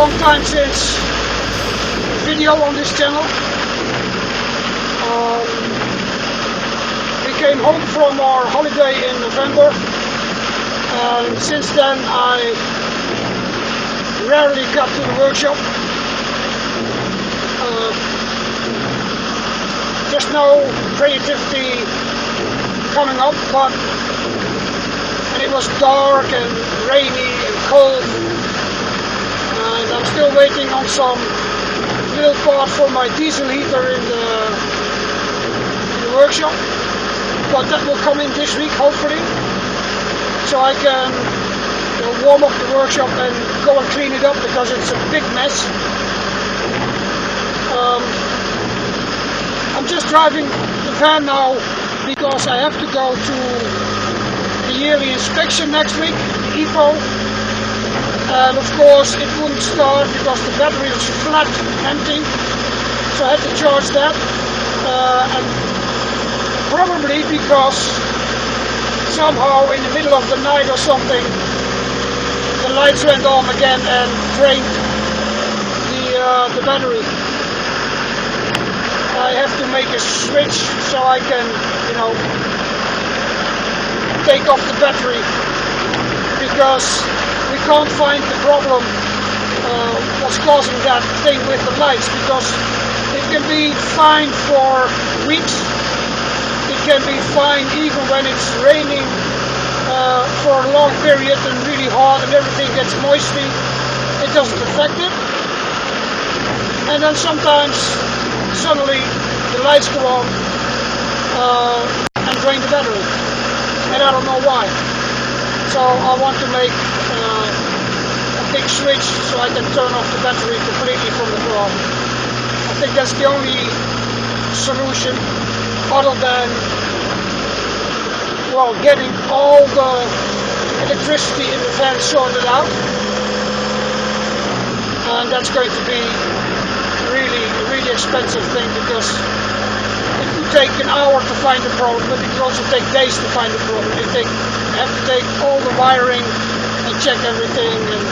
long time since video on this channel. We came home from our holiday in November, and since then I rarely got to the workshop. Just no creativity coming up, and it was dark and rainy and cold, and I'm still waiting on some little part for my diesel heater in the workshop, but that will come in this week hopefully, so I can warm up the workshop and go and clean it up because it's a big mess. I'm just driving the van now because I have to go to the yearly inspection next week, the EPO, and of course it wouldn't start because the battery was flat, empty, so I had to charge that, and probably because somehow in the middle of the night or something the lights went on again and drained the battery. I have to make a switch so I can, take off the battery, because we can't find the problem, what's causing that thing with the lights, because it can be fine for weeks, it can be fine even when it's raining for a long period and really hot and everything gets moisty, it doesn't affect it, and then sometimes suddenly the lights go on and drain the battery, and I don't know why. So I want to make a big switch so I can turn off the battery completely from the car. I think that's the only solution, other than, well, getting all the electricity in the van sorted out, and that's going to be really expensive thing, because it could take an hour to find the problem, but it could also take days to find the problem. You have to take all the wiring and check everything, and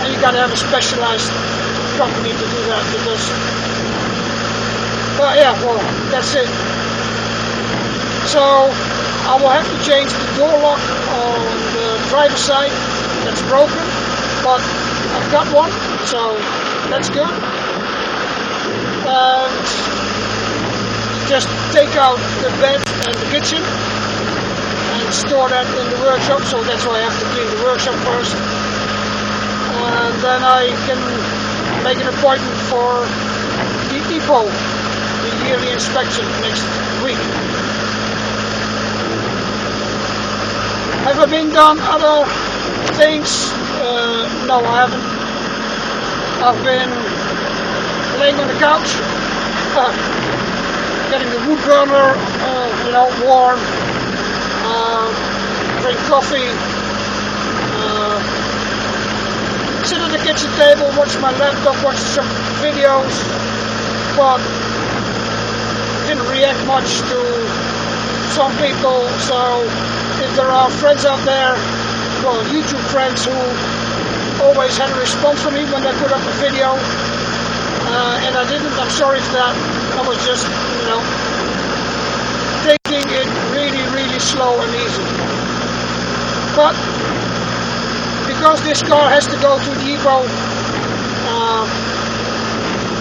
you gotta have a specialized company to do that, but yeah, well, that's it. So I will have to change the door lock on the driver's side, that's broken, but I've got one, so that's good. And just take out the bed and the kitchen and store that in the workshop, so that's why I have to clean the workshop first, and then I can make an appointment for the EPO, the yearly inspection, next week. Have I been done other things? No, I haven't. I've been laying on the couch, getting the wood burner, warm, drink coffee, sit at the kitchen table, watch my laptop, watch some videos, but didn't react much to some people. So if there are friends out there, well, YouTube friends who always had a response from me when I put up a video, and I didn't, I'm sorry for that. I was just, taking it really slow and easy. But because this car has to go to the EPO,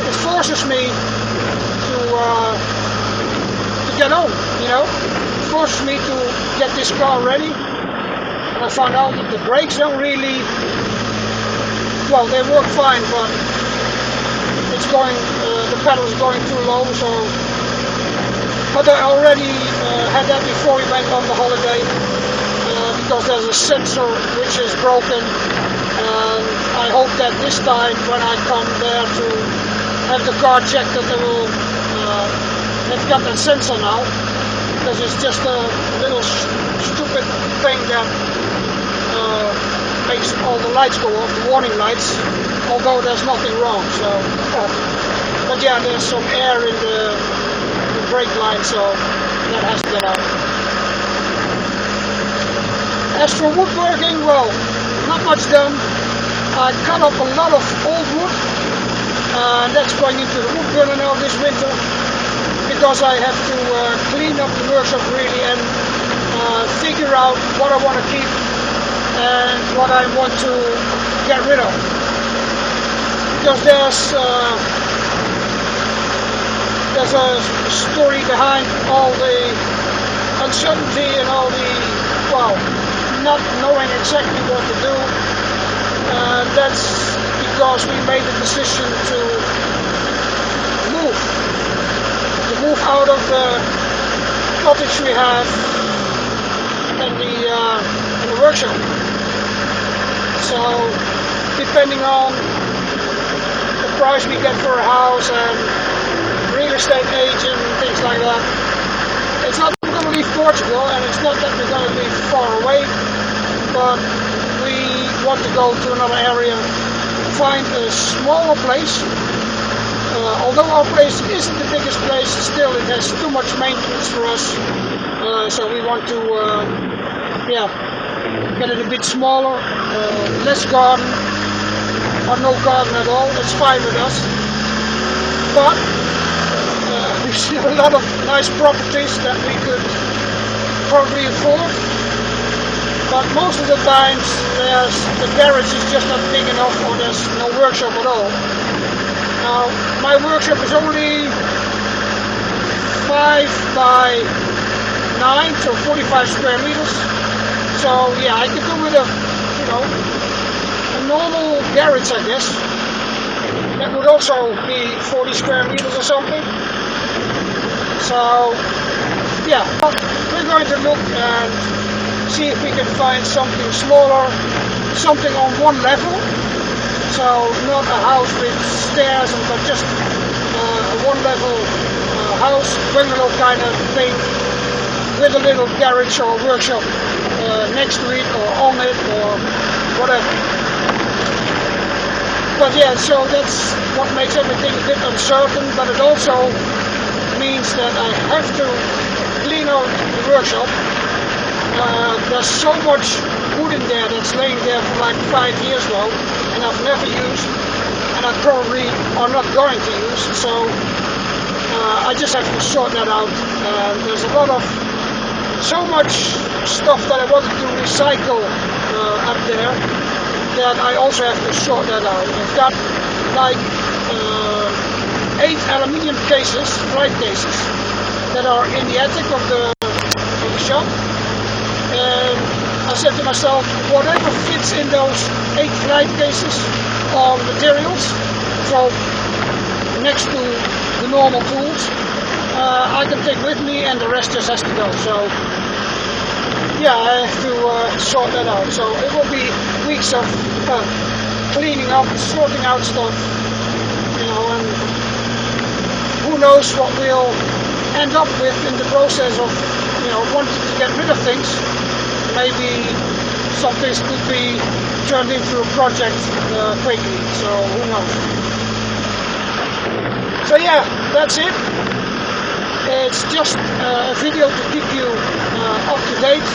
it forces me to get on, It forces me to get this car ready. And I found out that the brakes don't really, well, they work fine, but it's going, the pedal is going too low, so, but I already had that before we went on the holiday, because there's a sensor which is broken, and I hope that this time when I come there to have the car checked, that they will, they've got that sensor now, because it's just a little stupid thing that makes all the lights go off, the warning lights, although there's nothing wrong. So, but yeah, there's some air in the brake line, so that has to get out. As for woodworking, well, not much done. I cut up a lot of old wood, and that's going into the wood burner now this winter, because I have to clean up the workshop really and figure out what I want to keep and what I want to get rid of. Because there's a story behind all the uncertainty and all the, well, not knowing exactly what to do. That's because we made the decision to move out of the cottage we have in the workshop. So depending on the price we get for a house and real estate agent and things like that, it's not that we're going to leave Portugal, and it's not that we're going to leave far away, but we want to go to another area, find a smaller place. Although our place isn't the biggest place, still it has too much maintenance for us, so we want to get it a bit smaller, less garden, or no garden at all. It's fine with us, but we see a lot of nice properties that we could probably afford, but most of the times the garage is just not big enough, or there's no workshop at all. Now, my workshop is only 5 by 9, so 45 square meters. So yeah, I could do with a normal garage, I guess. That would also be 40 square meters or something. So yeah, we're going to look and see if we can find something smaller, something on one level. So not a house with stairs, but just a one-level house, bungalow kind of thing, with a little garage or workshop next to it or on it or whatever. But yeah, so that's what makes everything a bit uncertain, but it also means that I have to clean out the workshop. There's so much wood in there that's laying there for like 5 years now, and I've never used, and I probably are not going to use, so I just have to sort that out. There's so much stuff that I wanted to recycle up there, that I also have to sort that out. I've got like 8 aluminium cases, flight cases, that are in the attic of the shop. And I said to myself, whatever fits in those 8 flight cases or materials, so next to the normal tools, I can take with me, and the rest just has to go. So yeah, I have to sort that out. So it will be weeks of cleaning up, sorting out stuff, and who knows what we'll end up with in the process of wanting to get rid of things. Maybe some things could be turned into a project quickly, so who knows. So yeah, that's it. It's just a video to keep you up to date.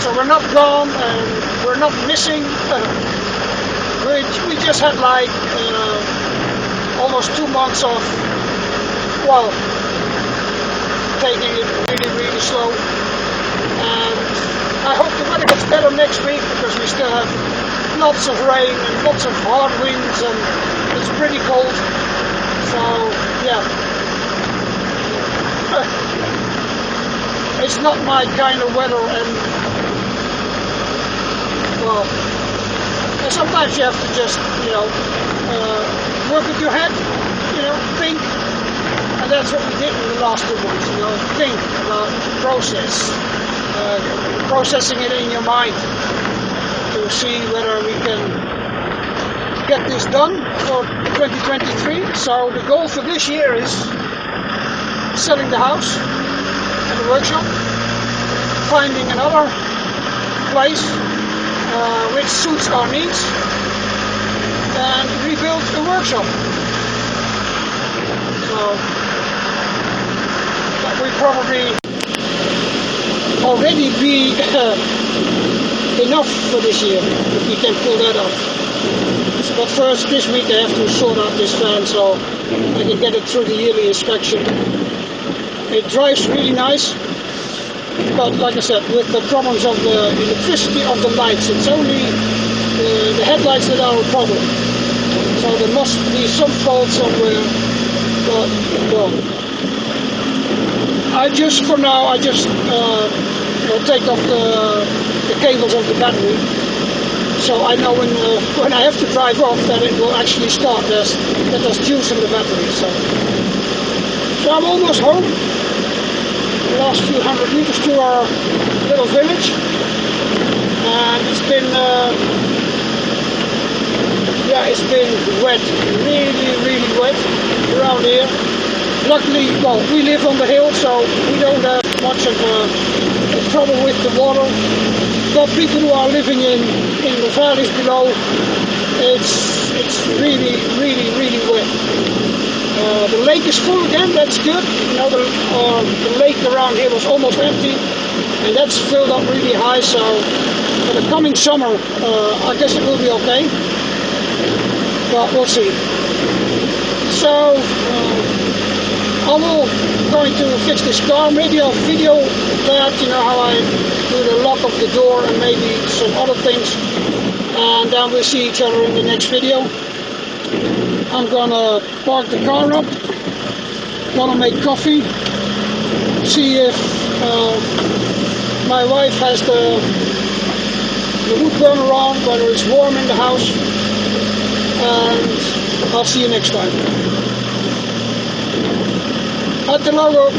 So we're not gone, and we're not missing. We just had like almost 2 months of, well, taking it really slow. And I hope the weather gets better next week, because we still have lots of rain and lots of hard winds, and it's pretty cold. So yeah, it's not my kind of weather, and well, sometimes you have to just work with your head, think. And that's what we did in the last 2 months, think about the process, processing it in your mind to see whether we can get this done for 2023. So the goal for this year is selling the house and the workshop, finding another place which suits our needs, and rebuild the workshop. So we probably already be enough for this year if we can pull that off. So, but first, this week I have to sort out this fan so I can get it through the yearly inspection. It drives really nice, but like I said, with the problems of the electricity of the lights, it's only the headlights that are a problem. So there must be some fault somewhere, but well, for now I just will take off the cables of the battery, so I know when I have to drive off that it will actually start. That there's juice in the battery. So I'm almost home. The last few hundred meters to our little village, and it's been wet, really wet around here. Luckily, well, we live on the hill, so we don't have much of a trouble with the water. But people who are living in the valleys below, it's really wet. The lake is full again, that's good. You know, the lake around here was almost empty, and that's filled up really high, so for the coming summer, I guess it will be okay, but we'll see. So, I will going to fix this car. Maybe I'll video that, you know, how I do the lock of the door and maybe some other things, and then we'll see each other in the next video. I'm gonna park the car up, gonna make coffee, see if my wife has the wood burner on, whether it's warm in the house, and I'll see you next time. At the logo.